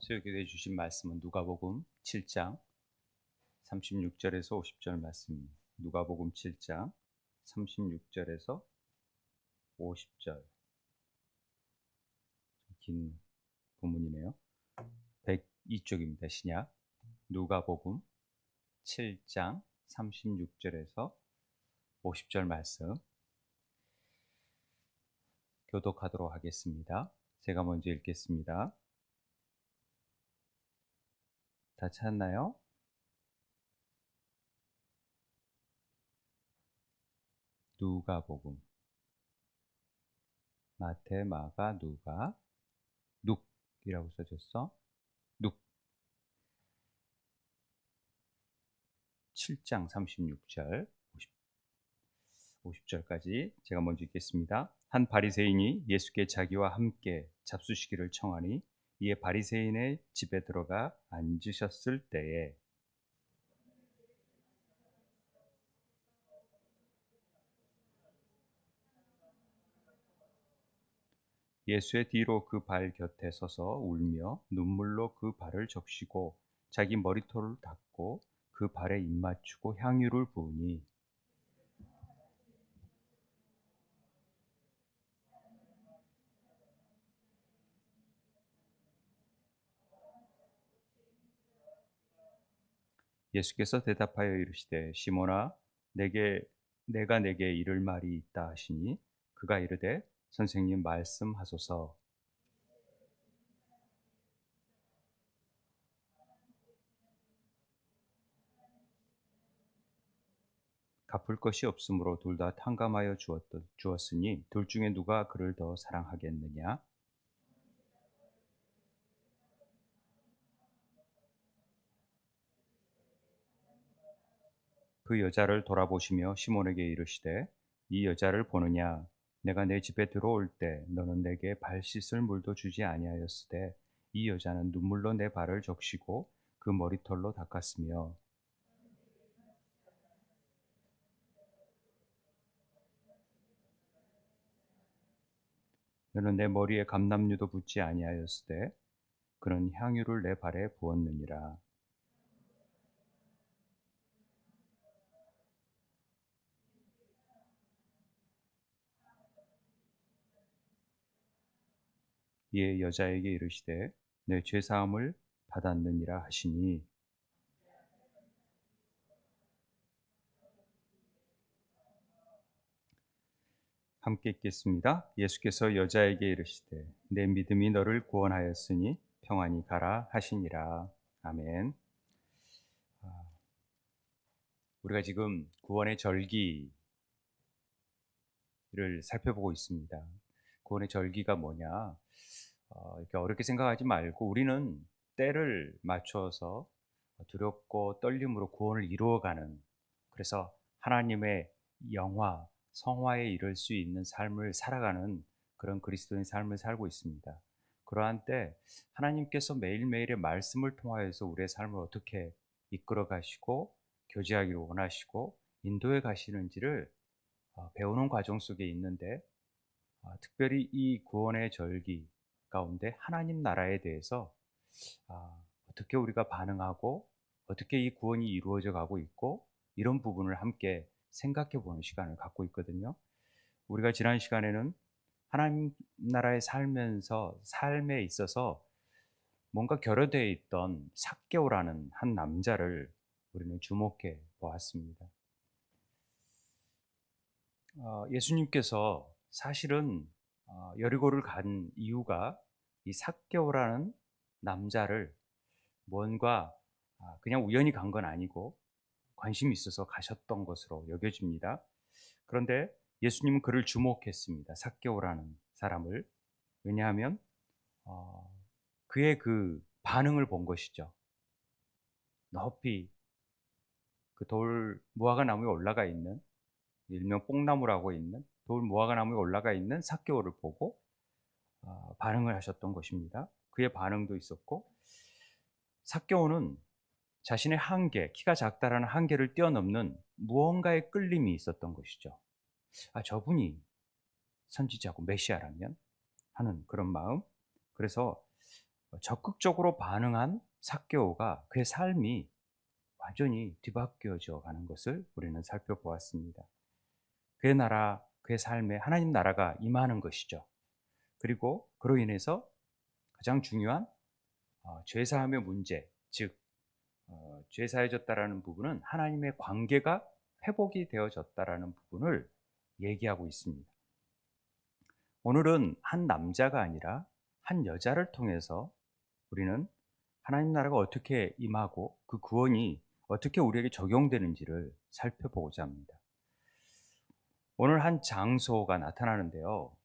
수요일에 주신 말씀은 누가복음 7장 36절에서 50절 말씀입니다. 누가복음 7장 36절에서 50절. 긴 본문이네요. 102쪽입니다. 신약 누가복음 7장 36절에서 50절 말씀 교독하도록 하겠습니다. 제가 먼저 읽겠습니다. 다 찾나요? 누가복음 마태, 마가, 누가, 눅이라고 써졌어. 눅 7장 36절 50절까지 제가 먼저 읽겠습니다. 한 바리새인이 예수께 자기와 함께 잡수시기를 청하니 이에 바리새인의 집에 들어가 앉으셨을 때에 예수의 뒤로 그 발 곁에 서서 울며 눈물로 그 발을 적시고 자기 머리털을 닦고 그 발에 입 맞추고 향유를 부으니 예수께서 대답하여 이르시되 시몬아 내가 내게 이를 말이 있다 하시니 그가 이르되 선생님 말씀하소서. 갚을 것이 없으므로 둘 다 탕감하여 주었으니 둘 중에 누가 그를 더 사랑하겠느냐. 그 여자를 돌아보시며 시몬에게 이르시되 이 여자를 보느냐. 내가 내 집에 들어올 때 너는 내게 발 씻을 물도 주지 아니하였으되 이 여자는 눈물로 내 발을 적시고 그 머리털로 닦았으며 너는 내 머리에 감람류도 붓지 아니하였으되 그는 향유를 내 발에 부었느니라. 이에 여자에게 이르시되 내 죄 사함을 받았느니라 하시니 함께 읽겠습니다. 예수께서 여자에게 이르시되 내 믿음이 너를 구원하였으니 평안히 가라 하시니라. 아멘. 우리가 지금 구원의 절기를 살펴보고 있습니다. 구원의 절기가 뭐냐? 이렇게 어렵게 생각하지 말고 우리는 때를 맞춰서 두렵고 떨림으로 구원을 이루어가는, 그래서 하나님의 영화, 성화에 이를 수 있는 삶을 살아가는 그런 그리스도인 삶을 살고 있습니다. 그러한 때 하나님께서 매일매일의 말씀을 통하여서 우리의 삶을 어떻게 이끌어 가시고 교제하기를 원하시고 인도해 가시는지를 배우는 과정 속에 있는데, 특별히 이 구원의 절기 가운데 하나님 나라에 대해서 어떻게 우리가 반응하고 어떻게 이 구원이 이루어져 가고 있고, 이런 부분을 함께 생각해 보는 시간을 갖고 있거든요. 우리가 지난 시간에는 하나님 나라에 살면서 삶에 있어서 뭔가 결여되어 있던 삭개오라는 한 남자를 우리는 주목해 보았습니다. 예수님께서 사실은 여리고를 간 이유가 이 삭개오라는 남자를 뭔가 그냥 우연히 간 건 아니고 관심이 있어서 가셨던 것으로 여겨집니다. 그런데 예수님은 그를 주목했습니다. 삭개오라는 사람을. 왜냐하면 어, 그의 그 반응을 본 것이죠. 높이 그 돌 무화과 나무에 올라가 있는, 일명 뽕나무라고 있는 돌 무화과 나무에 올라가 있는 삭개오를 보고 반응을 하셨던 것입니다. 그의 반응도 있었고, 삭개오는 자신의 한계, 키가 작다라는 한계를 뛰어넘는 무언가의 끌림이 있었던 것이죠. 저분이 선지자고 메시아라면 하는 그런 마음. 그래서 적극적으로 반응한 삭개오가 그의 삶이 완전히 뒤바뀌어져 가는 것을 우리는 살펴보았습니다. 그의 나라, 그의 삶에 하나님 나라가 임하는 것이죠. 그리고 그로 인해서 가장 중요한 죄사함의 문제, 즉 죄사해졌다라는 부분은 하나님의 관계가 회복이 되어졌다라는 부분을 얘기하고 있습니다. 오늘은 한 남자가 아니라 한 여자를 통해서 우리는 하나님 나라가 어떻게 임하고 그 구원이 어떻게 우리에게 적용되는지를 살펴보고자 합니다. 오늘 한 장소가 나타나는데요.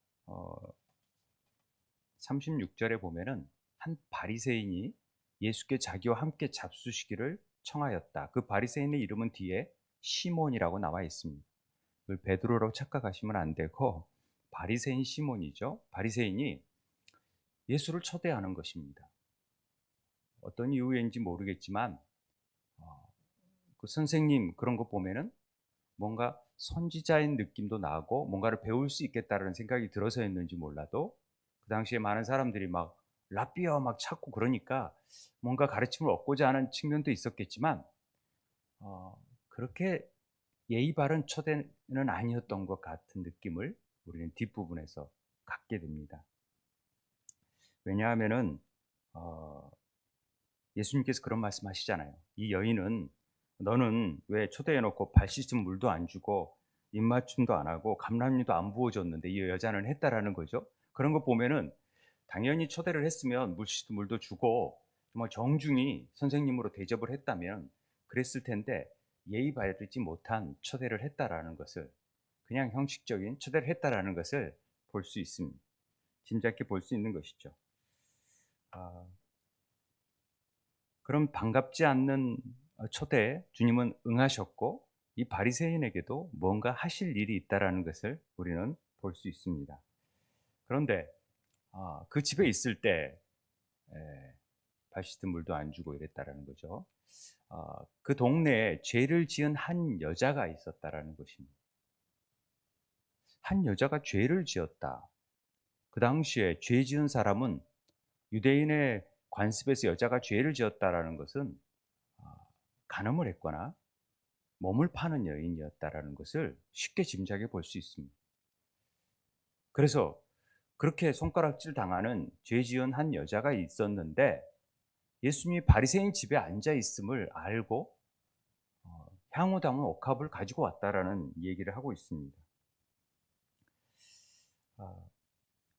36절에 보면은 한 바리새인이 예수께 자기와 함께 잡수시기를 청하였다. 그 바리새인의 이름은 뒤에 시몬이라고 나와 있습니다. 그걸 베드로라고 착각하시면 안 되고 바리새인 시몬이죠. 바리새인이 예수를 초대하는 것입니다. 어떤 이유인지 모르겠지만 그 선생님 그런 거 보면은 뭔가 선지자인 느낌도 나고 뭔가를 배울 수 있겠다라는 생각이 들어서였는지 몰라도 그 당시에 많은 사람들이 막 라삐어 막 찾고 그러니까 뭔가 가르침을 얻고자 하는 측면도 있었겠지만 그렇게 예의 바른 초대는 아니었던 것 같은 느낌을 우리는 뒷부분에서 갖게 됩니다. 왜냐하면은 예수님께서 그런 말씀하시잖아요. 이 여인은 너는 왜 초대해놓고 발 씻은 물도 안 주고 입맞춤도 안 하고 감람유도 안 부어줬는데 이 여자는 했다라는 거죠. 그런 거 보면은 당연히 초대를 했으면 물 씻은 물도 주고 정말 정중히 선생님으로 대접을 했다면 그랬을 텐데 예의 바르지 못한 초대를 했다라는 것을 그냥 형식적인 초대를 했다라는 것을 볼 수 있습니다. 짐작해 볼 수 있는 것이죠. 그럼 반갑지 않는 초대에 주님은 응하셨고 이 바리새인에게도 뭔가 하실 일이 있다라는 것을 우리는 볼 수 있습니다. 그런데 그 집에 있을 때 발 씻은 물도 안 주고 이랬다라는 거죠. 그 동네에 죄를 지은 한 여자가 있었다라는 것입니다. 한 여자가 죄를 지었다. 그 당시에 죄 지은 사람은 유대인의 관습에서 여자가 죄를 지었다라는 것은 간음을 했거나 몸을 파는 여인이었다라는 것을 쉽게 짐작해 볼 수 있습니다. 그래서 그렇게 손가락질 당하는 죄 지은 한 여자가 있었는데 예수님이 바리새인 집에 앉아 있음을 알고 향후 담은 옥합을 가지고 왔다라는 얘기를 하고 있습니다.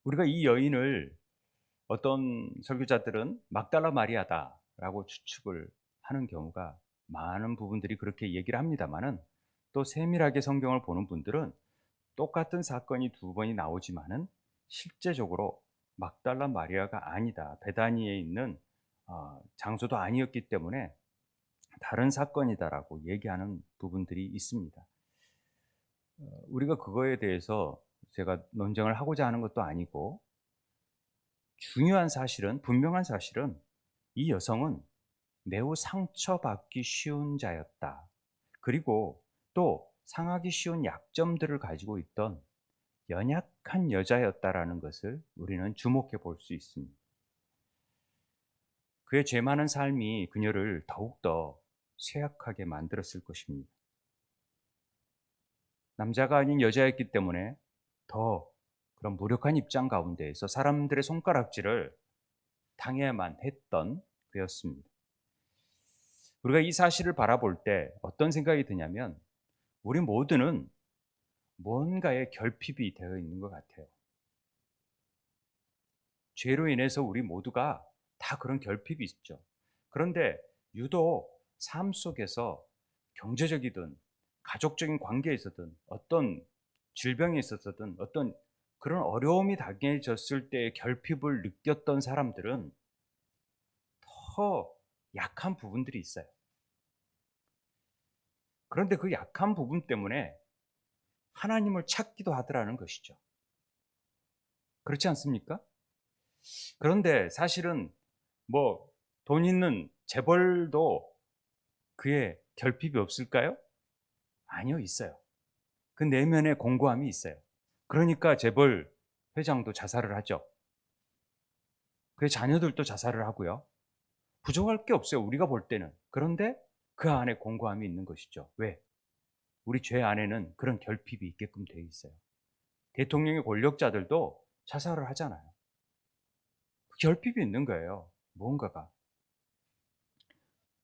우리가 이 여인을 어떤 설교자들은 막달라 마리아다라고 추측을 하는 경우가 많은 부분들이 그렇게 얘기를 합니다만은 또 세밀하게 성경을 보는 분들은 똑같은 사건이 두 번이 나오지만은 실제적으로 막달라 마리아가 아니다. 베다니에 있는 장소도 아니었기 때문에 다른 사건이다라고 얘기하는 부분들이 있습니다. 우리가 그거에 대해서 제가 논쟁을 하고자 하는 것도 아니고 중요한 사실은 분명한 사실은 이 여성은 매우 상처받기 쉬운 자였다. 그리고 또 상하기 쉬운 약점들을 가지고 있던 연약한 여자였다라는 것을 우리는 주목해 볼 수 있습니다. 그의 죄 많은 삶이 그녀를 더욱더 쇠약하게 만들었을 것입니다. 남자가 아닌 여자였기 때문에 더 그런 무력한 입장 가운데에서 사람들의 손가락질을 당해야만 했던 그였습니다. 우리가 이 사실을 바라볼 때 어떤 생각이 드냐면 우리 모두는 뭔가에 결핍이 되어 있는 것 같아요. 죄로 인해서 우리 모두가 다 그런 결핍이 있죠. 그런데 유독 삶 속에서 경제적이든 가족적인 관계에 있어든 어떤 질병에 있어서든 어떤 그런 어려움이 당해졌을 때의 결핍을 느꼈던 사람들은 더 약한 부분들이 있어요. 그런데 그 약한 부분 때문에 하나님을 찾기도 하더라는 것이죠. 그렇지 않습니까? 그런데 사실은 뭐 돈 있는 재벌도 그의 결핍이 없을까요? 아니요, 있어요. 그 내면에 공고함이 있어요. 그러니까 재벌 회장도 자살을 하죠. 그의 자녀들도 자살을 하고요. 부족할 게 없어요, 우리가 볼 때는. 그런데 그 안에 공고함이 있는 것이죠. 왜? 우리 죄 안에는 그런 결핍이 있게끔 되어 있어요. 대통령의 권력자들도 자살을 하잖아요. 그 결핍이 있는 거예요, 무언가가.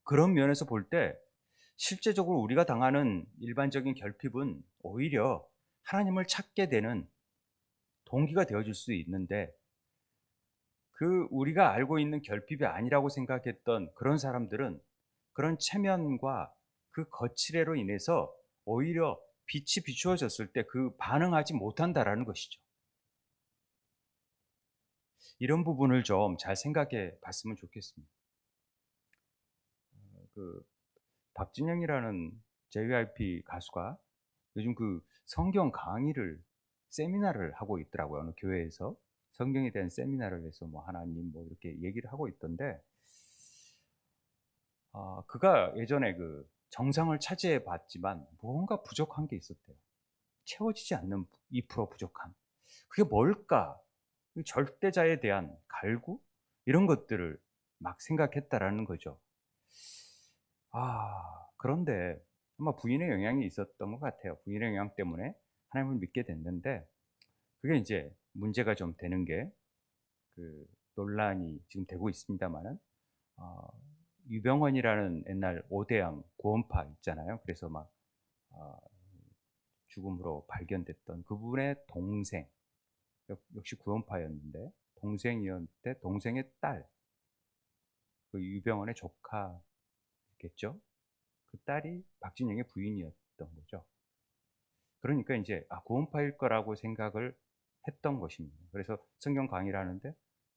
그런 면에서 볼 때 실제적으로 우리가 당하는 일반적인 결핍은 오히려 하나님을 찾게 되는 동기가 되어줄 수 있는데, 그 우리가 알고 있는 결핍이 아니라고 생각했던 그런 사람들은 그런 체면과 그 거칠애로 인해서 오히려 빛이 비추어졌을 때 그 반응하지 못한다라는 것이죠. 이런 부분을 좀 잘 생각해 봤으면 좋겠습니다. 그 박진영이라는 JYP 가수가 요즘 그 성경 강의를 세미나를 하고 있더라고요. 어느 교회에서 성경에 대한 세미나를 해서 뭐 하나님 뭐 이렇게 얘기를 하고 있던데, 그가 예전에 그 정상을 차지해 봤지만 무언가 부족한 게 있었대요. 채워지지 않는 2% 부족함. 그게 뭘까? 그 절대자에 대한 갈구? 이런 것들을 막 생각했다라는 거죠. 그런데 아마 부인의 영향이 있었던 것 같아요. 부인의 영향 때문에 하나님을 믿게 됐는데, 그게 이제 문제가 좀 되는 게, 그 논란이 지금 되고 있습니다마는, 어, 유병헌이라는 옛날 5대양 구원파 있잖아요. 그래서 막 어, 죽음으로 발견됐던 그분의 동생, 역시 구원파였는데 동생이었는데 동생의 딸, 그 유병헌의 조카겠죠. 그 딸이 박진영의 부인이었던 거죠. 그러니까 이제 구원파일 거라고 생각을 했던 것입니다. 그래서 성경 강의를 하는데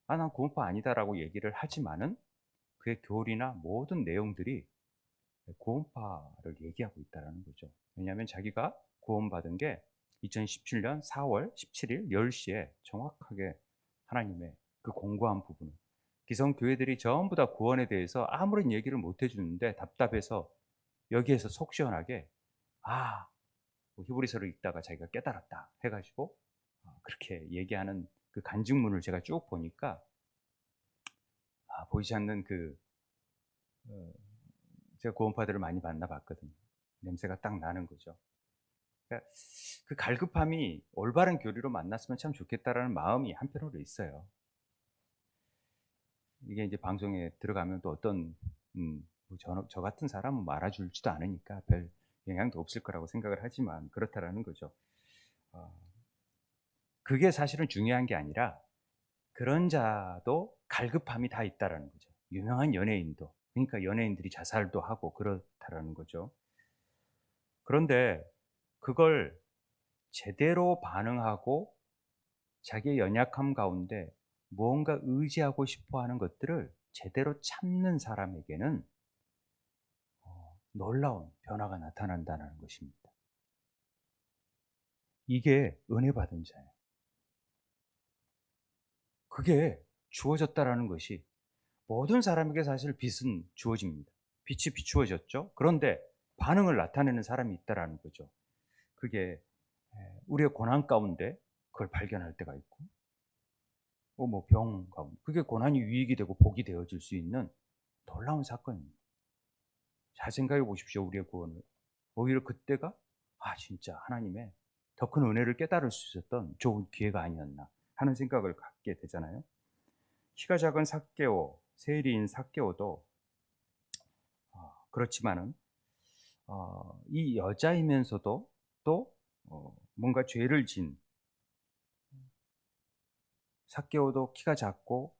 난 구원파 아니다라고 얘기를 하지만은 그의 교리나 모든 내용들이 구원파를 얘기하고 있다는 거죠. 왜냐하면 자기가 구원받은 게 2017년 4월 17일 10시에 정확하게 하나님의 그 공고한 부분을, 기성교회들이 전부 다 구원에 대해서 아무런 얘기를 못 해주는데 답답해서 여기에서 속 시원하게 뭐 히브리서를 읽다가 자기가 깨달았다 해가지고 그렇게 얘기하는 그 간증문을 제가 쭉 보니까 보이지 않는 그 어, 제가 구원파들을 많이 만나봤거든요. 냄새가 딱 나는 거죠. 그러니까 그 갈급함이 올바른 교리로 만났으면 참 좋겠다라는 마음이 한편으로 있어요. 이게 이제 방송에 들어가면 또 어떤 저 같은 사람은 알아줄지도 않으니까 별 영향도 없을 거라고 생각을 하지만 그렇다라는 거죠. 어, 그게 사실은 중요한 게 아니라 그런 자도 갈급함이 다 있다라는 거죠. 유명한 연예인도, 그러니까 연예인들이 자살도 하고 그렇다라는 거죠. 그런데 그걸 제대로 반응하고 자기의 연약함 가운데 무언가 의지하고 싶어 하는 것들을 제대로 참는 사람에게는 놀라운 변화가 나타난다는 것입니다. 이게 은혜 받은 자예요. 그게 주어졌다라는 것이 모든 사람에게 사실 빛은 주어집니다. 빛이 비추어졌죠. 그런데 반응을 나타내는 사람이 있다라는 거죠. 그게 우리의 고난 가운데 그걸 발견할 때가 있고, 뭐 병 가운데 그게 고난이 유익이 되고 복이 되어질 수 있는 놀라운 사건입니다. 잘 생각해 보십시오, 우리의 구원을. 오히려 그때가 진짜 하나님의 더 큰 은혜를 깨달을 수 있었던 좋은 기회가 아니었나 하는 생각을 갖게 되잖아요. 키가 작은 삭개오, 세리인 삭개오도 그렇지만은 이 여자이면서도 또 뭔가 죄를 진, 삭개오도 키가 작고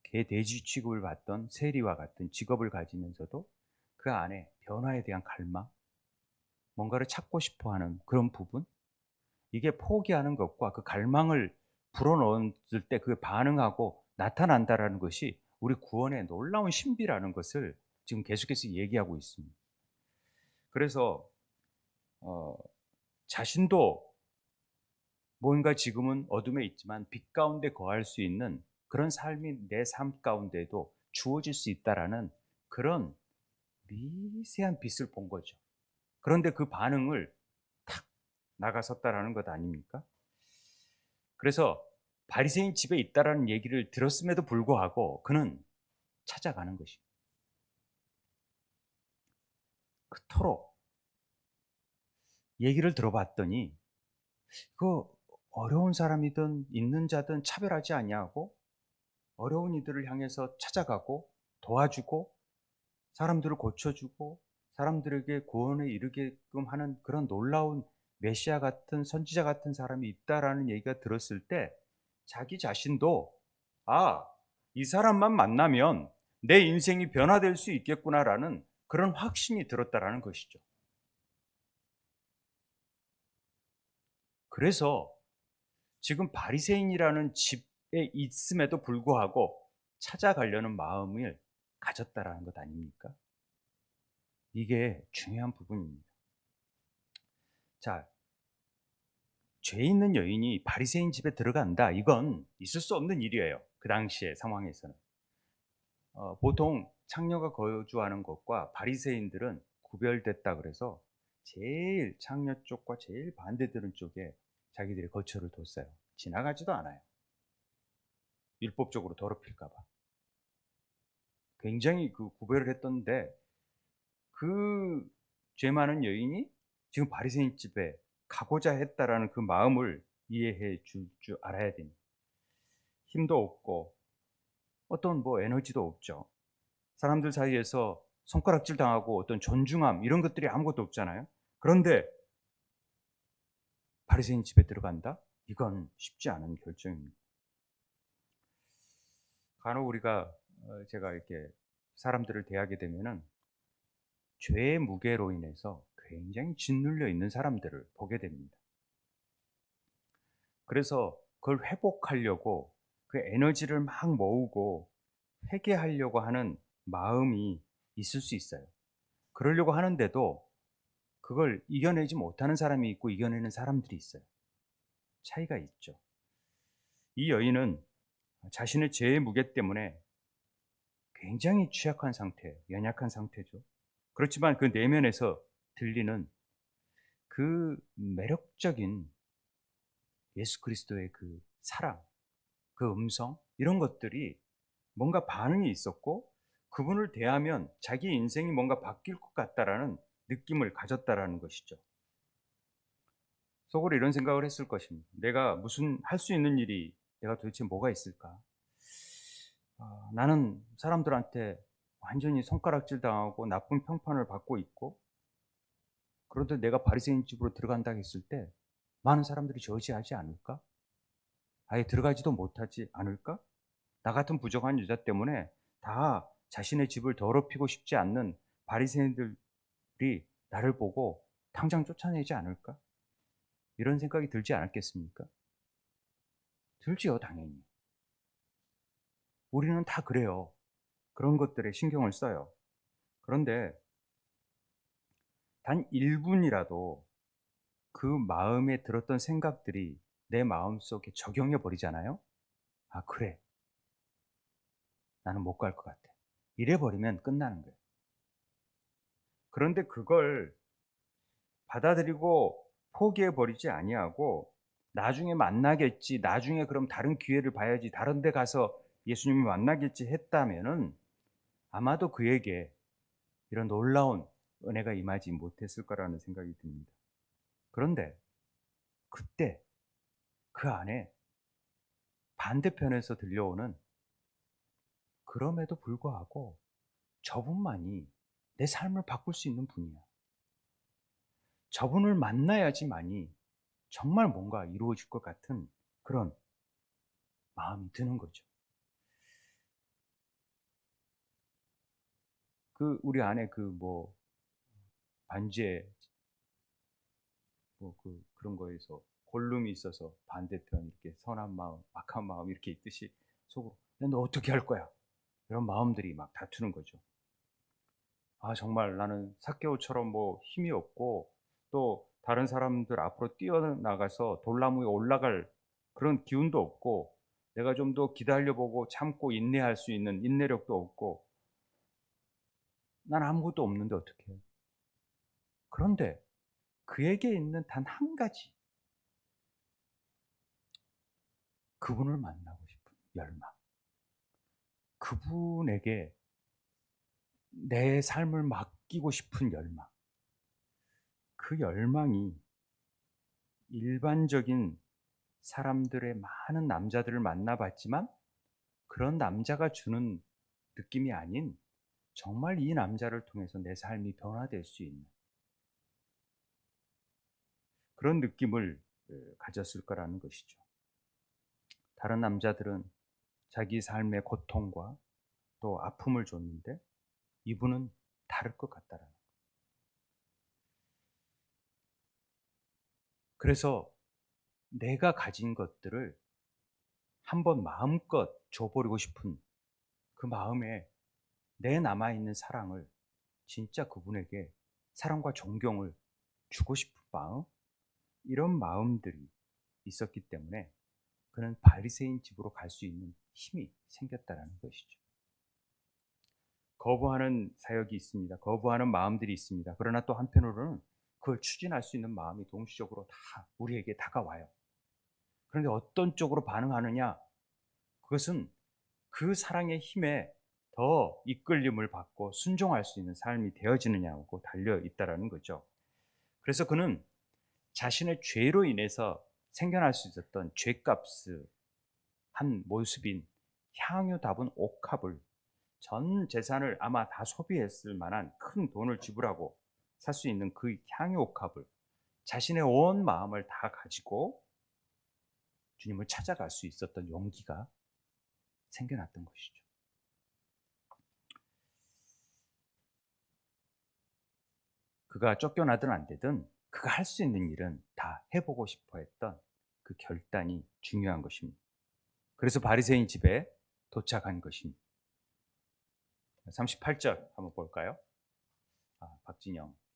개 돼지 취급을 받던 세리와 같은 직업을 가지면서도 그 안에 변화에 대한 갈망, 뭔가를 찾고 싶어하는 그런 부분, 이게 포기하는 것과 그 갈망을 불어넣었을 때 그 반응하고 나타난다라는 것이 우리 구원의 놀라운 신비라는 것을 지금 계속해서 얘기하고 있습니다. 그래서 어, 자신도 뭔가 지금은 어둠에 있지만 빛 가운데 거할 수 있는 그런 삶이 내 삶 가운데도 주어질 수 있다라는 그런 미세한 빛을 본 거죠. 그런데 그 반응을 탁 나가섰다라는 것 아닙니까? 그래서 바리새인 집에 있다라는 얘기를 들었음에도 불구하고 그는 찾아가는 것입니다. 그토록 얘기를 들어봤더니 그 어려운 사람이든 있는 자든 차별하지 아니하고 어려운 이들을 향해서 찾아가고 도와주고 사람들을 고쳐주고 사람들에게 구원에 이르게끔 하는 그런 놀라운 메시아 같은 선지자 같은 사람이 있다라는 얘기가 들었을 때 자기 자신도 이 사람만 만나면 내 인생이 변화될 수 있겠구나라는 그런 확신이 들었다라는 것이죠. 그래서 지금 바리새인이라는 집에 있음에도 불구하고 찾아가려는 마음을 가졌다라는 것 아닙니까? 이게 중요한 부분입니다. 자, 죄 있는 여인이 바리새인 집에 들어간다. 이건 있을 수 없는 일이에요. 그 당시의 상황에서는. 보통 창녀가 거주하는 곳과 바리새인들은 구별됐다 그래서 제일 창녀 쪽과 제일 반대되는 쪽에 자기들이 거처를 뒀어요. 지나가지도 않아요. 율법적으로 더럽힐까 봐. 굉장히 그 구별을 했던데 그 죄 많은 여인이 지금 바리새인 집에 가고자 했다라는 그 마음을 이해해 줄 알아야 됩니다. 힘도 없고 어떤 뭐 에너지도 없죠. 사람들 사이에서 손가락질 당하고 어떤 존중함 이런 것들이 아무것도 없잖아요. 그런데 바리새인 집에 들어간다? 이건 쉽지 않은 결정입니다. 간혹 우리가 제가 이렇게 사람들을 대하게 되면은 죄의 무게로 인해서 굉장히 짓눌려 있는 사람들을 보게 됩니다. 그래서 그걸 회복하려고 그 에너지를 막 모으고 회개하려고 하는 마음이 있을 수 있어요. 그러려고 하는데도 그걸 이겨내지 못하는 사람이 있고 이겨내는 사람들이 있어요. 차이가 있죠. 이 여인은 자신의 죄의 무게 때문에 굉장히 취약한 상태, 연약한 상태죠. 그렇지만 그 내면에서 들리는 그 매력적인 예수 그리스도의 그 사랑, 그 음성, 이런 것들이 뭔가 반응이 있었고 그분을 대하면 자기 인생이 뭔가 바뀔 것 같다라는 느낌을 가졌다라는 것이죠. 속으로 이런 생각을 했을 것입니다. 내가 무슨 할 수 있는 일이 내가 도대체 뭐가 있을까? 나는 사람들한테 완전히 손가락질 당하고 나쁜 평판을 받고 있고 그런데 내가 바리새인 집으로 들어간다 했을 때 많은 사람들이 저지하지 않을까? 아예 들어가지도 못하지 않을까? 나 같은 부정한 여자 때문에 다 자신의 집을 더럽히고 싶지 않는 바리새인들이 나를 보고 당장 쫓아내지 않을까? 이런 생각이 들지 않았겠습니까? 들지요, 당연히. 우리는 다 그래요. 그런 것들에 신경을 써요. 그런데 단 1분이라도 그 마음에 들었던 생각들이 내 마음속에 적용해 버리잖아요. 그래. 나는 못 갈 것 같아. 이래 버리면 끝나는 거예요. 그런데 그걸 받아들이고 포기해 버리지 아니하고 나중에 만나겠지. 나중에 그럼 다른 기회를 봐야지. 다른 데 가서 예수님을 만나겠지 했다면은 아마도 그에게 이런 놀라운 은혜가 임하지 못했을 거라는 생각이 듭니다. 그런데 그때 그 안에 반대편에서 들려오는 그럼에도 불구하고 저분만이 내 삶을 바꿀 수 있는 분이야. 저분을 만나야지만이 정말 뭔가 이루어질 것 같은 그런 마음이 드는 거죠. 그 우리 안에 그 뭐 반지에 뭐 그런 거에서 골룸이 있어서 반대편 이렇게 선한 마음, 악한 마음 이렇게 있듯이 속으로 야, 너 어떻게 할 거야? 이런 마음들이 막 다투는 거죠. 정말 나는 삭개오처럼 뭐 힘이 없고 또 다른 사람들 앞으로 뛰어나가서 돌나무에 올라갈 그런 기운도 없고 내가 좀 더 기다려보고 참고 인내할 수 있는 인내력도 없고 난 아무것도 없는데 어떡해. 그런데 그에게 있는 단 한 가지 그분을 만나고 싶은 열망, 그분에게 내 삶을 맡기고 싶은 열망, 그 열망이 일반적인 사람들의 많은 남자들을 만나봤지만 그런 남자가 주는 느낌이 아닌 정말 이 남자를 통해서 내 삶이 변화될 수 있는 그런 느낌을 가졌을 거라는 것이죠. 다른 남자들은 자기 삶의 고통과 또 아픔을 줬는데 이분은 다를 것 같다라는. 그래서 내가 가진 것들을 한번 마음껏 줘버리고 싶은 그 마음에 내 남아있는 사랑을 진짜 그분에게 사랑과 존경을 주고 싶은 마음, 이런 마음들이 있었기 때문에 그는 바리새인 집으로 갈 수 있는 힘이 생겼다라는 것이죠. 거부하는 사역이 있습니다. 거부하는 마음들이 있습니다. 그러나 또 한편으로는 그걸 추진할 수 있는 마음이 동시적으로 다 우리에게 다가와요. 그런데 어떤 쪽으로 반응하느냐? 그것은 그 사랑의 힘에 더 이끌림을 받고 순종할 수 있는 삶이 되어지느냐고 달려 있다라는 거죠. 그래서 그는 자신의 죄로 인해서 생겨날 수 있었던 죄값을 한 모습인 향유 답은 옥합을, 전 재산을 아마 다 소비했을 만한 큰 돈을 지불하고 살 수 있는 그 향유 옥합을 자신의 온 마음을 다 가지고 주님을 찾아갈 수 있었던 용기가 생겨났던 것이죠. 그가 쫓겨나든 안 되든 그가 할 수 있는 일은 다 해보고 싶어 했던 그 결단이 중요한 것입니다. 그래서 바리새인 집에 도착한 것입니다. 38절 한번 볼까요?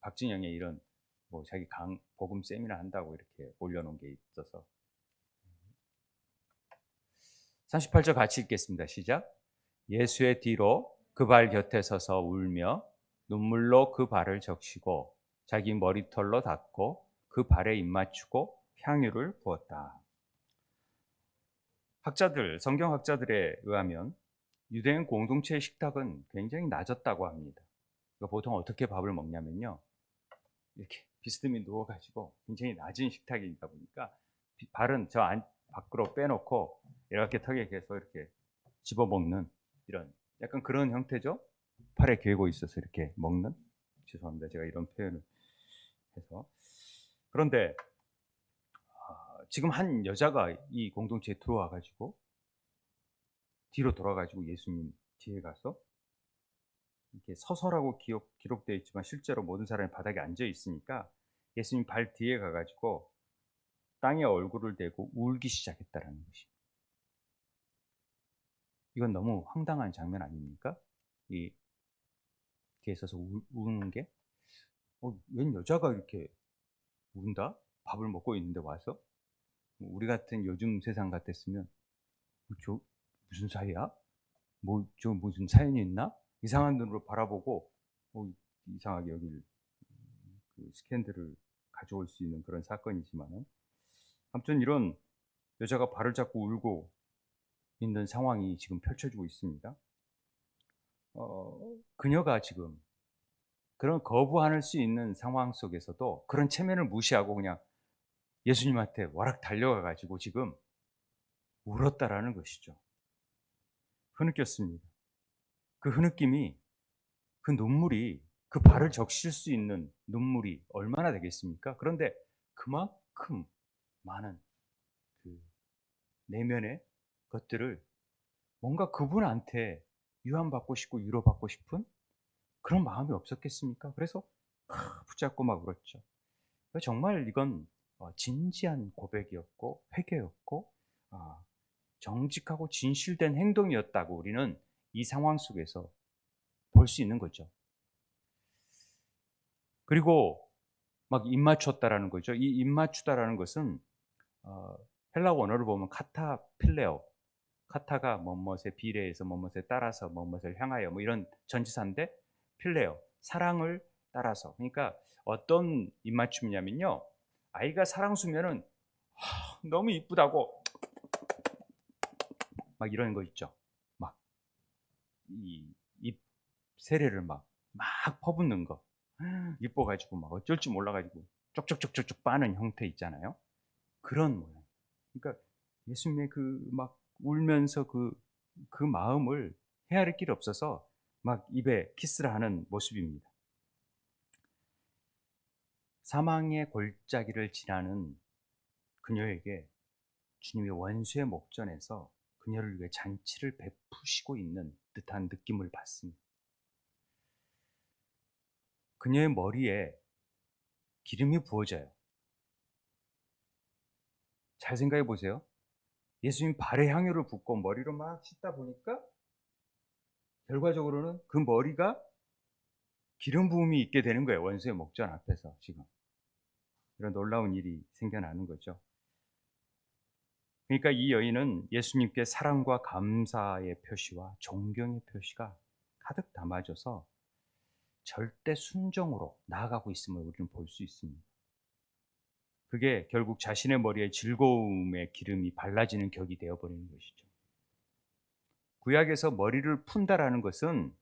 박진영의 이런 뭐 자기 복음 세미나 한다고 이렇게 올려놓은 게 있어서 38절 같이 읽겠습니다. 시작. 예수의 뒤로 그 발 곁에 서서 울며 눈물로 그 발을 적시고 자기 머리털로 닦고 그 발에 입맞추고 향유를 부었다. 성경학자들에 의하면 유대인 공동체의 식탁은 굉장히 낮았다고 합니다. 그러니까 보통 어떻게 밥을 먹냐면요, 이렇게 비스듬히 누워가지고 굉장히 낮은 식탁이다 보니까 발은 밖으로 빼놓고 이렇게 턱에 계속 이렇게 집어먹는 이런 약간 그런 형태죠. 팔에 괴고 있어서 이렇게 먹는. 죄송합니다. 제가 이런 표현을 해서. 그런데 지금 한 여자가 이 공동체에 들어와가지고 뒤로 돌아가지고 예수님 뒤에 가서 이렇게 서서라고 기록되어 있지만 실제로 모든 사람이 바닥에 앉아 있으니까 예수님 발 뒤에 가가지고 땅에 얼굴을 대고 울기 시작했다라는 것이. 이건 너무 황당한 장면 아닙니까? 이 뒤에 서서 우는 게. 웬 여자가 이렇게 운다? 밥을 먹고 있는데 와서? 우리 같은 요즘 세상 같았으면 저 무슨 사이야? 저 무슨 사연이 있나? 이상한 눈으로 바라보고 이상하게 여기를 그 스캔들을 가져올 수 있는 그런 사건이지만은, 아무튼 이런 여자가 발을 잡고 울고 있는 상황이 지금 펼쳐지고 있습니다. 그녀가 지금 그런 거부할 수 있는 상황 속에서도 그런 체면을 무시하고 그냥 예수님한테 와락 달려가 가지고 지금 울었다라는 것이죠. 흐느꼈습니다. 그 흐느낌이, 그 눈물이, 그 발을 적실 수 있는 눈물이 얼마나 되겠습니까? 그런데 그만큼 많은 그 내면의 것들을 뭔가 그분한테 유한받고 싶고 위로받고 싶은 그런 마음이 없었겠습니까? 그래서 붙잡고 막 울었죠. 정말 이건 진지한 고백이었고 회개였고 정직하고 진실된 행동이었다고 우리는 이 상황 속에서 볼 수 있는 거죠. 그리고 막 입맞췄다라는 거죠. 이 입맞추다라는 것은 헬라 원어를 보면 카타필레오, 카타가 뭐뭇에 비례해서 뭐뭇에 따라서 뭐뭇을 향하여 뭐 이런 전치사인데, 필레오, 사랑을 따라서. 그러니까 어떤 입맞춤이냐면요, 아이가 사랑수면은 너무 이쁘다고 막 이런 거 있죠. 막 이 입 세례를 막 퍼붓는 거. 이뻐 가지고 막 어쩔 줄 몰라 가지고 쪽쪽쪽쪽쪽 빠는 형태 있잖아요. 그런 모양. 그러니까 예수님의 그 막 울면서 그 마음을 헤아릴 길이 없어서 막 입에 키스를 하는 모습입니다. 사망의 골짜기를 지나는 그녀에게 주님이 원수의 목전에서 그녀를 위해 잔치를 베푸시고 있는 듯한 느낌을 받습니다. 그녀의 머리에 기름이 부어져요. 잘 생각해 보세요. 예수님 발에 향유를 붓고 머리로 막 씻다 보니까 결과적으로는 그 머리가 기름 부음이 있게 되는 거예요. 원수의 목전 앞에서 지금. 이런 놀라운 일이 생겨나는 거죠. 그러니까 이 여인은 예수님께 사랑과 감사의 표시와 존경의 표시가 가득 담아져서 절대 순종으로 나아가고 있음을 우리는 볼 수 있습니다. 그게 결국 자신의 머리에 즐거움의 기름이 발라지는 격이 되어버리는 것이죠. 구약에서 머리를 푼다라는 것은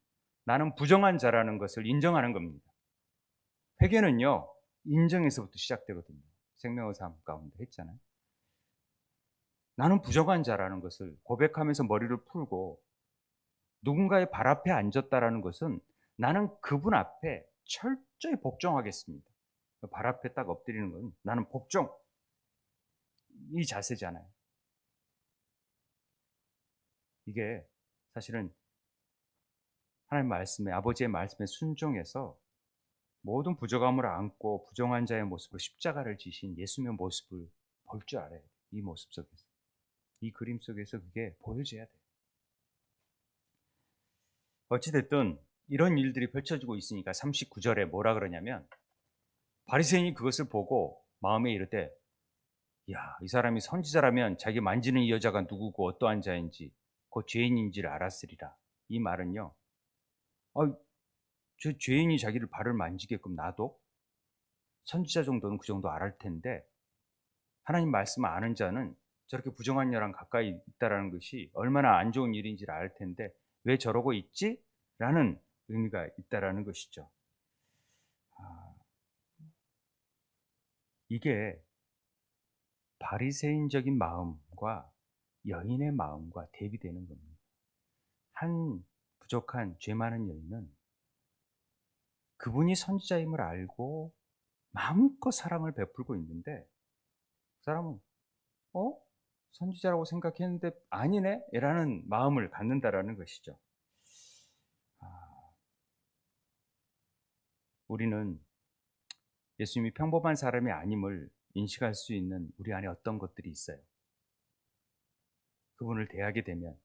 나는 부정한 자라는 것을 인정하는 겁니다. 회개는요, 인정에서부터 시작되거든요. 생명의 삶 가운데 했잖아요. 나는 부정한 자라는 것을 고백하면서 머리를 풀고 누군가의 발 앞에 앉았다라는 것은 나는 그분 앞에 철저히 복종하겠습니다. 발 앞에 딱 엎드리는 건 나는 복종, 이 자세잖아요. 이게 사실은 하나님 말씀에, 아버지의 말씀에 순종해서 모든 부족함을 안고 부정한 자의 모습으로 십자가를 지신 예수님의 모습을 볼 줄 알아야 돼요. 이 모습 속에서. 이 그림 속에서 그게 보여져야 돼요. 어찌됐든 이런 일들이 펼쳐지고 있으니까 39절에 뭐라 그러냐면 바리새인이 그것을 보고 마음에 이르되 야, 이 사람이 선지자라면 자기 만지는 이 여자가 누구고 어떠한 자인지 곧 죄인인지를 알았으리라. 이 말은요. 저 죄인이 자기를 발을 만지게끔 놔도 선지자 정도는 그 정도 알을 텐데 하나님 말씀 아는 자는 저렇게 부정한 여랑 가까이 있다라는 것이 얼마나 안 좋은 일인지를 알 텐데 왜 저러고 있지? 라는 의미가 있다라는 것이죠. 아, 이게 바리새인적인 마음과 여인의 마음과 대비되는 겁니다. 한 부족한 죄 많은 여인은 그분이 선지자임을 알고 마음껏 사랑을 베풀고 있는데 그 사람은 어? 선지자라고 생각했는데 아니네? 라는 마음을 갖는다라는 것이죠. 아, 우리는 예수님이 평범한 사람이 아님을 인식할 수 있는 우리 안에 어떤 것들이 있어요. 그분을 대하게 되면,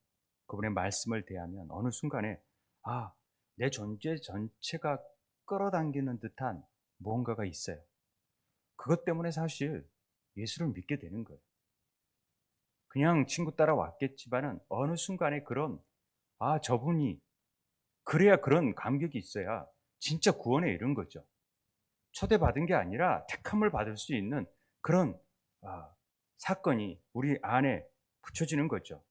그분의 말씀을 대하면 어느 순간에 내 존재 전체가 끌어당기는 듯한 무언가가 있어요. 그것 때문에 사실 예수를 믿게 되는 거예요. 그냥 친구 따라 왔겠지만은 어느 순간에 그런 저분이 그래야 그런 감격이 있어야 진짜 구원에 이른 거죠. 초대받은 게 아니라 택함을 받을 수 있는 그런 사건이 우리 안에 붙여지는 거죠.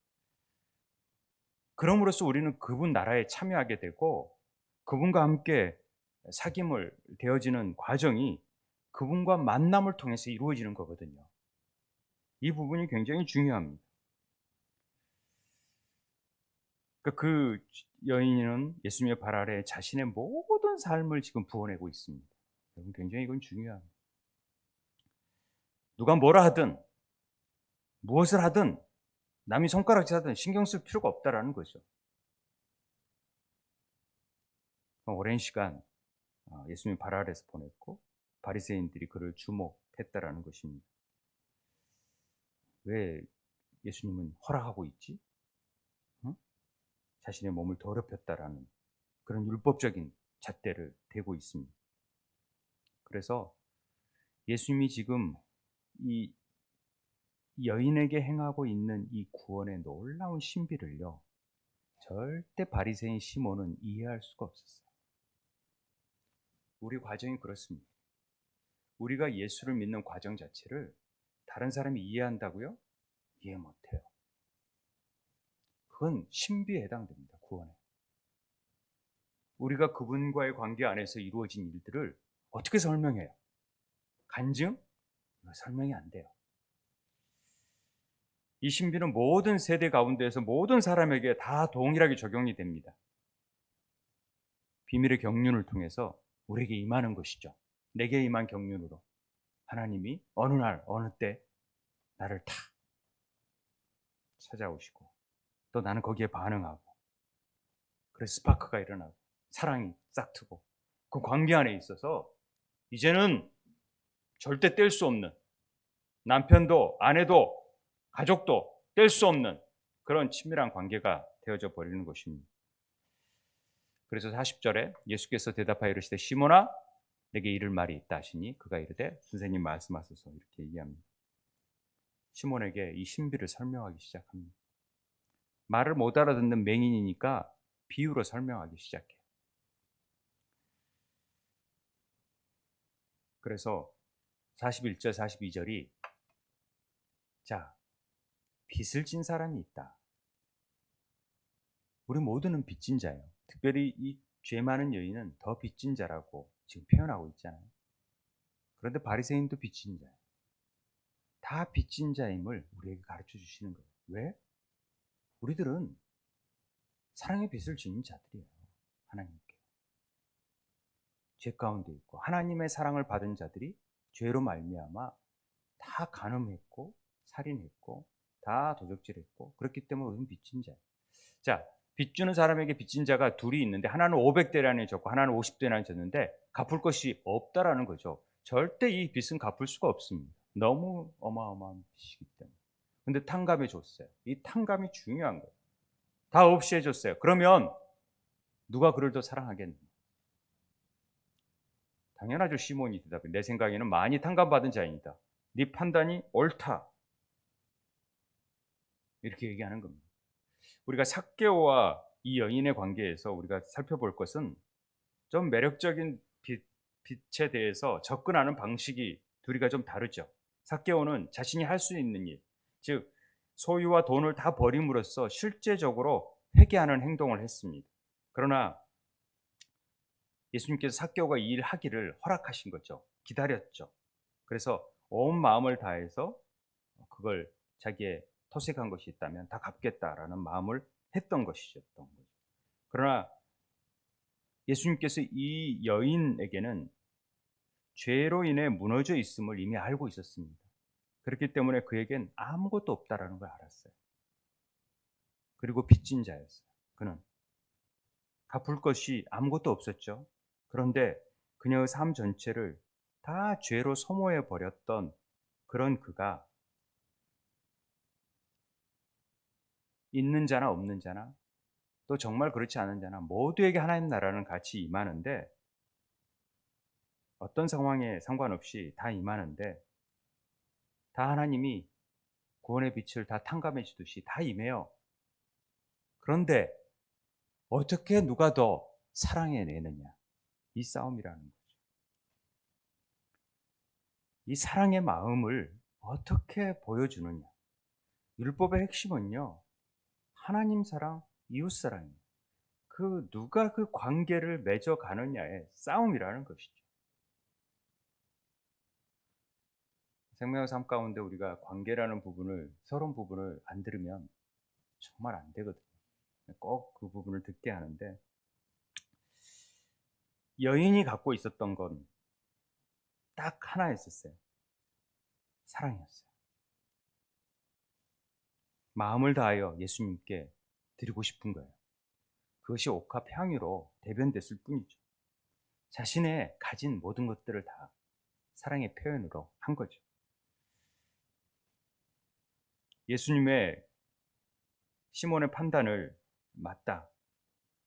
그럼으로써 우리는 그분 나라에 참여하게 되고 그분과 함께 사귐을 되어지는 과정이 그분과 만남을 통해서 이루어지는 거거든요. 이 부분이 굉장히 중요합니다. 그러니까 그 여인은 예수님의 발 아래 자신의 모든 삶을 지금 부어내고 있습니다. 여러분 굉장히 이건 중요합니다. 누가 뭐라 하든 무엇을 하든 남이 손가락질 하든 신경 쓸 필요가 없다라는 거죠. 오랜 시간 예수님 발 아래에서 보냈고 바리새인들이 그를 주목했다라는 것입니다. 왜 예수님은 허락하고 있지? 응? 자신의 몸을 더럽혔다라는 그런 율법적인 잣대를 대고 있습니다. 그래서 예수님이 지금 이 여인에게 행하고 있는 이 구원의 놀라운 신비를요, 절대 바리새인 시몬은 이해할 수가 없었어요. 우리 과정이 그렇습니다. 우리가 예수를 믿는 과정 자체를 다른 사람이 이해한다고요? 이해 못해요. 그건 신비에 해당됩니다. 구원에. 우리가 그분과의 관계 안에서 이루어진 일들을 어떻게 설명해요? 간증? 설명이 안 돼요. 이 신비는 모든 세대 가운데에서 모든 사람에게 다 동일하게 적용이 됩니다. 비밀의 경륜을 통해서 우리에게 임하는 것이죠. 내게 임한 경륜으로 하나님이 어느 날 어느 때 나를 탁 찾아오시고 또 나는 거기에 반응하고, 그래서 스파크가 일어나고 사랑이 싹트고, 그 관계 안에 있어서 이제는 절대 뗄 수 없는, 남편도 아내도 가족도 뗄 수 없는 그런 친밀한 관계가 되어져 버리는 것입니다. 그래서 40절에 예수께서 대답하여 이르시되 시몬아 내게 이를 말이 있다 하시니 그가 이르되 선생님 말씀하소서, 이렇게 얘기합니다. 시몬에게 이 신비를 설명하기 시작합니다. 말을 못 알아듣는 맹인이니까 비유로 설명하기 시작해요. 그래서 41절 42절이 자, 빚을 진 사람이 있다. 우리 모두는 빚진 자예요. 특별히 이 죄 많은 여인은 더 빚진 자라고 지금 표현하고 있잖아요. 그런데 바리새인도 빚진 자예요. 다 빚진 자임을 우리에게 가르쳐 주시는 거예요. 왜? 우리들은 사랑의 빚을 지는 자들이에요. 하나님께. 죄 가운데 있고 하나님의 사랑을 받은 자들이 죄로 말미암아 다 간음했고 살인했고 다 도적질했고, 그렇기 때문에 우리는 빚진 자예요. 자, 빚 주는 사람에게 빚진 자가 둘이 있는데 하나는 500데나리온을 졌고 하나는 50데나리온을 졌는데 갚을 것이 없다라는 거죠. 절대 이 빚은 갚을 수가 없습니다. 너무 어마어마한 빚이기 때문에. 근데 탕감해 줬어요. 이 탕감이 중요한 거예요. 다 없이 해줬어요. 그러면 누가 그를 더 사랑하겠느냐? 당연하죠. 시몬이 대답해. 내 생각에는 많이 탕감받은 자입니다. 네 판단이 옳다. 이렇게 얘기하는 겁니다. 우리가 삭개오와 이 여인의 관계에서 우리가 살펴볼 것은 좀 매력적인 빛에 대해서 접근하는 방식이 둘이가 좀 다르죠. 삭개오는 자신이 할 수 있는 일, 즉 소유와 돈을 다 버림으로써 실제적으로 회개하는 행동을 했습니다. 그러나 예수님께서 삭개오가 이 일 하기를 허락하신 거죠. 기다렸죠. 그래서 온 마음을 다해서 그걸 자기의 토색한 것이 있다면 다 갚겠다라는 마음을 했던 것이죠. 그러나 예수님께서 이 여인에게는 죄로 인해 무너져 있음을 이미 알고 있었습니다. 그렇기 때문에 그에겐 아무것도 없다라는 걸 알았어요. 그리고 빚진 자였어요. 그는 갚을 것이 아무것도 없었죠. 그런데 그녀의 삶 전체를 다 죄로 소모해 버렸던 그런 그가 있는 자나 없는 자나 또 정말 그렇지 않은 자나 모두에게 하나님 나라는 같이 임하는데, 어떤 상황에 상관없이 다 임하는데 다 하나님이 구원의 빛을 다 탕감해 주듯이 다 임해요. 그런데 어떻게 누가 더 사랑해내느냐, 이 싸움이라는 거죠. 이 사랑의 마음을 어떻게 보여주느냐. 율법의 핵심은요, 하나님 사랑, 이웃 사랑이에요. 그 누가 그 관계를 맺어가느냐의 싸움이라는 것이죠. 생명의 삶 가운데 우리가 관계라는 부분을, 서론 부분을 안 들으면 정말 안 되거든요. 꼭 그 부분을 듣게 하는데, 여인이 갖고 있었던 건 딱 하나였었어요. 사랑이었어요. 마음을 다하여 예수님께 드리고 싶은 거예요. 그것이 옥합 향유로 대변됐을 뿐이죠. 자신의 가진 모든 것들을 다 사랑의 표현으로 한 거죠. 예수님의 시몬의 판단을 맞다.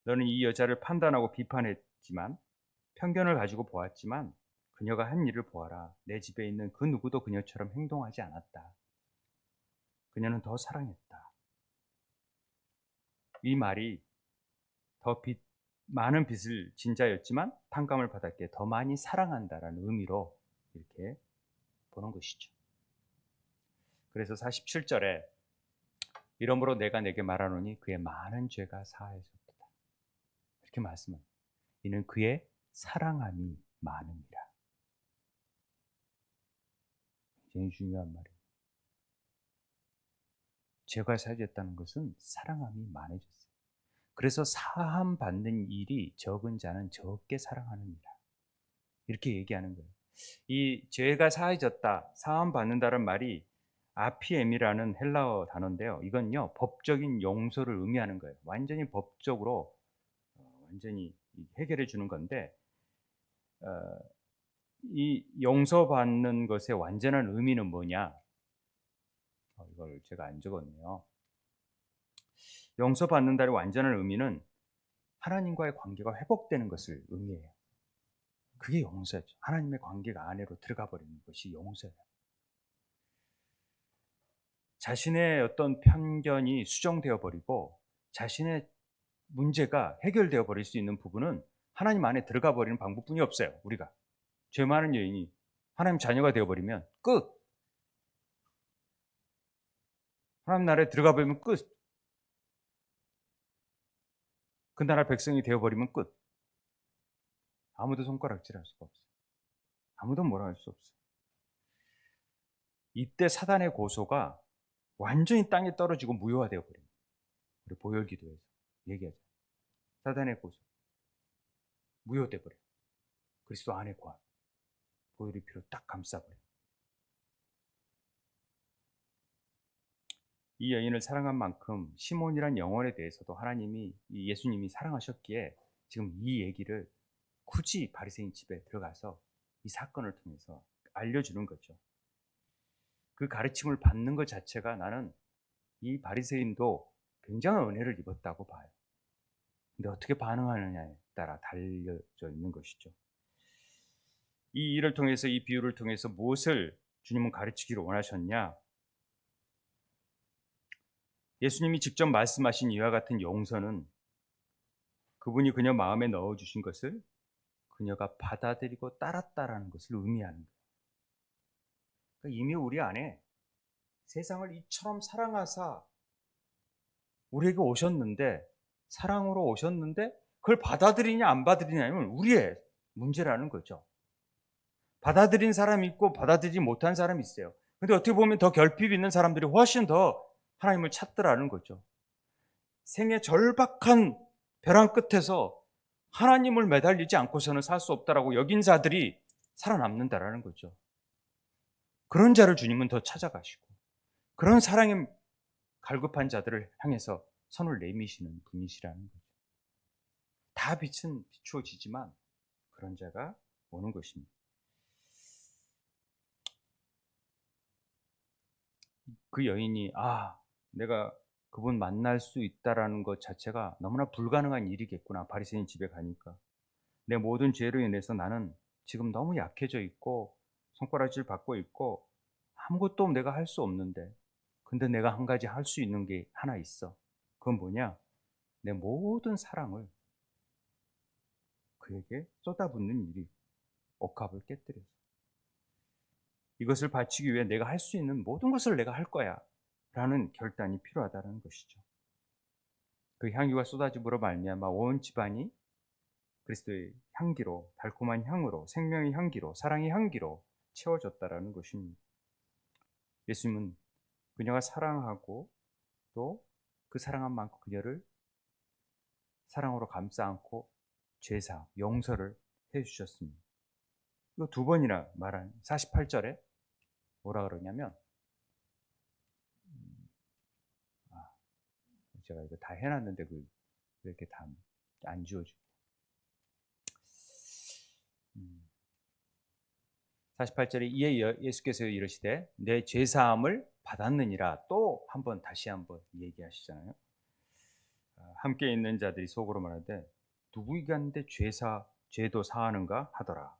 너는 이 여자를 판단하고 비판했지만, 편견을 가지고 보았지만 그녀가 한 일을 보아라. 내 집에 있는 그 누구도 그녀처럼 행동하지 않았다. 그녀는 더 사랑했다. 이 말이 더 많은 빚을 진 자였지만 탕감을 받았기에 더 많이 사랑한다라는 의미로 이렇게 보는 것이죠. 그래서 47절에 이러므로 내가 내게 말하노니 그의 많은 죄가 사하여졌다. 이렇게 말씀합니다. 이는 그의 사랑함이 많음이라. 굉장히 중요한 말이에요. 죄가 사해졌다는 것은 사랑함이 많아졌어요. 그래서 사함 받는 일이 적은 자는 적게 사랑하느니라. 이렇게 얘기하는 거예요. 이 죄가 사해졌다, 사함 받는다는 말이 아피엠이라는 헬라어 단어인데요. 이건요, 법적인 용서를 의미하는 거예요. 완전히 법적으로 완전히 해결해 주는 건데, 어, 이 용서받는 것의 완전한 의미는 뭐냐? 이걸 제가 안 적었네요. 용서받는다의 완전한 의미는 하나님과의 관계가 회복되는 것을 의미해요. 그게 용서죠. 하나님의 관계가 안으로 들어가 버리는 것이 용서예요. 자신의 어떤 편견이 수정되어 버리고 자신의 문제가 해결되어 버릴 수 있는 부분은 하나님 안에 들어가 버리는 방법뿐이 없어요. 우리가 죄 많은 여인이 하나님 자녀가 되어 버리면 끝. 하나님 나라에 들어가 버리면 끝. 그 나라 백성이 되어 버리면 끝. 아무도 손가락질할 수가 없어요. 아무도 뭐라 할 수 없어요. 이때 사단의 고소가 완전히 땅에 떨어지고 무효화되어 버립니다. 우리 보혈기도에서 얘기하죠. 사단의 고소 무효돼 버려요. 그리스도 안에 거한 보혈의 피로 딱 감싸버려요. 이 여인을 사랑한 만큼 시몬이란 영혼에 대해서도 하나님이 예수님이 사랑하셨기에 지금 이 얘기를 굳이 바리새인 집에 들어가서 이 사건을 통해서 알려주는 거죠. 그 가르침을 받는 것 자체가 나는 이 바리새인도 굉장한 은혜를 입었다고 봐요. 근데 어떻게 반응하느냐에 따라 달려져 있는 것이죠. 이 일을 통해서, 이 비유를 통해서 무엇을 주님은 가르치기를 원하셨냐? 예수님이 직접 말씀하신 이와 같은 용서는 그분이 그녀 마음에 넣어주신 것을 그녀가 받아들이고 따랐다라는 것을 의미하는 거예요. 그러니까 이미 우리 안에 세상을 이처럼 사랑하사 우리에게 오셨는데, 사랑으로 오셨는데 그걸 받아들이냐 안 받아들이냐면 우리의 문제라는 거죠. 받아들인 사람이 있고 받아들이지 못한 사람이 있어요. 근데 어떻게 보면 더 결핍 있는 사람들이 훨씬 더 하나님을 찾더라는 거죠. 생의 절박한 벼랑 끝에서 하나님을 매달리지 않고서는 살 수 없다라고 여긴 자들이 살아남는다라는 거죠. 그런 자를 주님은 더 찾아가시고 그런 사랑에 갈급한 자들을 향해서 손을 내미시는 분이시라는 거죠. 다 빛은 비추어지지만 그런 자가 오는 것입니다. 그 여인이 내가 그분 만날 수 있다라는 것 자체가 너무나 불가능한 일이겠구나. 바리새인 집에 가니까 내 모든 죄로 인해서 나는 지금 너무 약해져 있고 손가락질 받고 있고 아무것도 내가 할 수 없는데, 근데 내가 한 가지 할 수 있는 게 하나 있어. 그건 뭐냐? 내 모든 사랑을 그에게 쏟아붓는 일이 옥합을 깨뜨려서 이것을 바치기 위해 내가 할 수 있는 모든 것을 내가 할 거야 라는 결단이 필요하다는 것이죠. 그 향기가 쏟아짐으로 말미암아 온 집안이 그리스도의 향기로, 달콤한 향으로, 생명의 향기로, 사랑의 향기로 채워졌다라는 것입니다. 예수님은 그녀가 사랑하고 또 그 사랑한 만큼 그녀를 사랑으로 감싸 안고 죄사, 용서를 해주셨습니다. 이거 두 번이나 말한 48절에 뭐라 그러냐면, 제가 이거 다 해놨는데 왜 이렇게 다 안 지워지고. 48절에 이에 예수께서 이르시되 내 죄사함을 받았느니라. 또 한번 다시 한번 얘기하시잖아요. 함께 있는 자들이 속으로 말하되 누구에게 하는데 죄도 사하는가 하더라.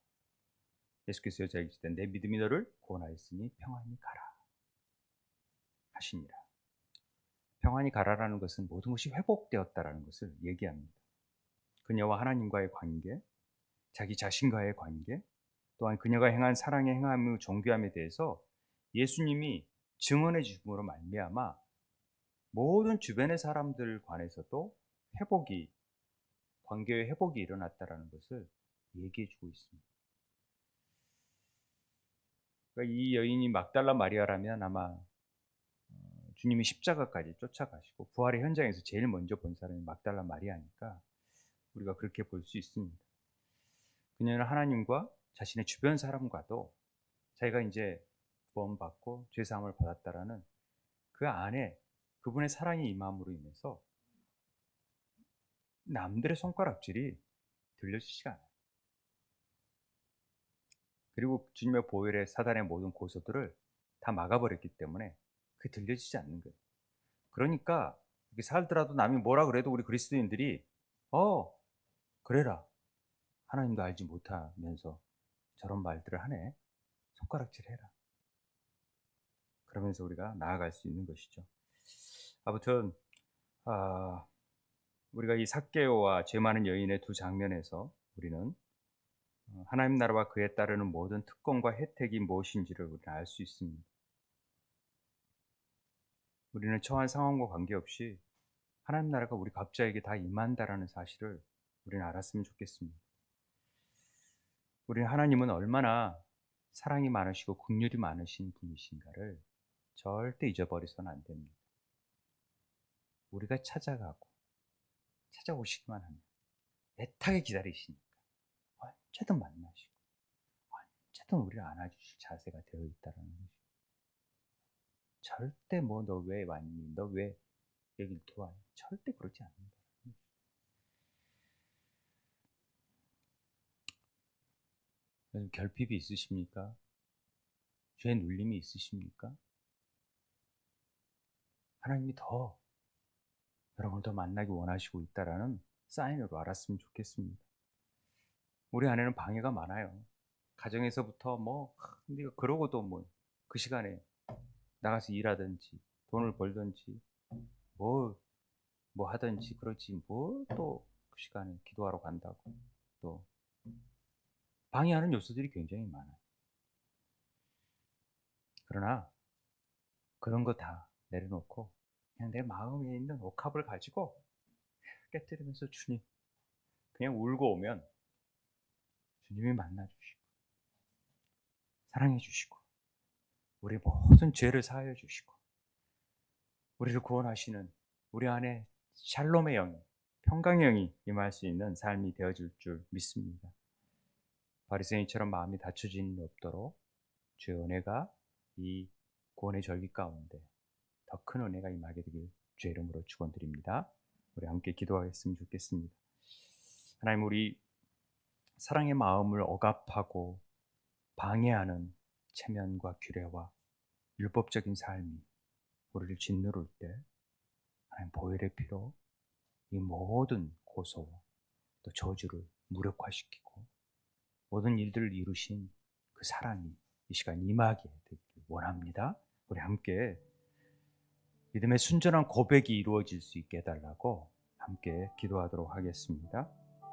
예수께서 여자에게 이르시되 내 믿음이 너를 구원하였으니 평안히 가라 하시니라. 평안히 가라라는 것은 모든 것이 회복되었다라는 것을 얘기합니다. 그녀와 하나님과의 관계, 자기 자신과의 관계, 또한 그녀가 행한 사랑의 행함의 존귀함에 대해서 예수님이 증언해 주심으로 말미암아 모든 주변의 사람들 관해서도 회복이 관계의 회복이 일어났다라는 것을 얘기해 주고 있습니다. 그러니까 이 여인이 막달라 마리아라면 아마 주님이 십자가까지 쫓아가시고 부활의 현장에서 제일 먼저 본 사람이 막달라 마리아니까 우리가 그렇게 볼 수 있습니다. 그녀는 하나님과 자신의 주변 사람과도 자기가 이제 구원받고 죄사함을 받았다라는 그 안에 그분의 사랑이 임함으로 인해서 남들의 손가락질이 들려지지가 않아요. 그리고 주님의 보혈에 사단의 모든 고소들을 다 막아버렸기 때문에 그게 들려지지 않는 거예요. 그러니까 이렇게 살더라도 남이 뭐라 그래도 우리 그리스도인들이 그래라, 하나님도 알지 못하면서 저런 말들을 하네, 손가락질 해라, 그러면서 우리가 나아갈 수 있는 것이죠. 아무튼 아, 우리가 이 삭개오와 죄 많은 여인의 두 장면에서 우리는 하나님 나라와 그에 따르는 모든 특권과 혜택이 무엇인지를 우리는 알 수 있습니다. 우리는 처한 상황과 관계없이 하나님 나라가 우리 각자에게 다 임한다라는 사실을 우리는 알았으면 좋겠습니다. 우리는 하나님은 얼마나 사랑이 많으시고 긍휼이 많으신 분이신가를 절대 잊어버리서는 안 됩니다. 우리가 찾아오시기만 하면 애타게 기다리시니까 언제든 만나시고 언제든 우리를 안아주실 자세가 되어 있다는 것입니다. 절대 뭐 너 왜 왔니? 너 왜 여길 도왔니? 절대 그러지 않는다. 요즘 결핍이 있으십니까? 죄의 눌림이 있으십니까? 하나님이 더 여러분을 더 만나기 원하시고 있다라는 사인으로 알았으면 좋겠습니다. 우리 안에는 방해가 많아요. 가정에서부터 근데 그러고도 그 시간에 나가서 일하든지 돈을 벌든지 뭐 하든지 그러지 뭘 또 그 시간에 기도하러 간다고 또 방해하는 요소들이 굉장히 많아요. 그러나 그런 거 다 내려놓고 그냥 내 마음에 있는 옥합을 가지고 깨뜨리면서 주님 그냥 울고 오면 주님이 만나주시고 사랑해 주시고 우리 모든 죄를 사하여 주시고 우리를 구원하시는 우리 안에 샬롬의 영이, 평강의 영이 임할 수 있는 삶이 되어질 줄 믿습니다. 바리새인처럼 마음이 닫혀진 일 없도록 주의 은혜가 이 구원의 절기 가운데 더 큰 은혜가 임하게 되길 주의 이름으로 축원드립니다. 우리 함께 기도하겠으면 좋겠습니다. 하나님, 우리 사랑의 마음을 억압하고 방해하는 체면과 규례와 율법적인 삶이 우리를 짓누를 때 하나님 보혈의 피로 이 모든 고소와 또 저주를 무력화시키고 모든 일들을 이루신 그 사랑이 이 시간 임하게 되기를 원합니다. 우리 함께 믿음의 순전한 고백이 이루어질 수 있게 해달라고 함께 기도하도록 하겠습니다.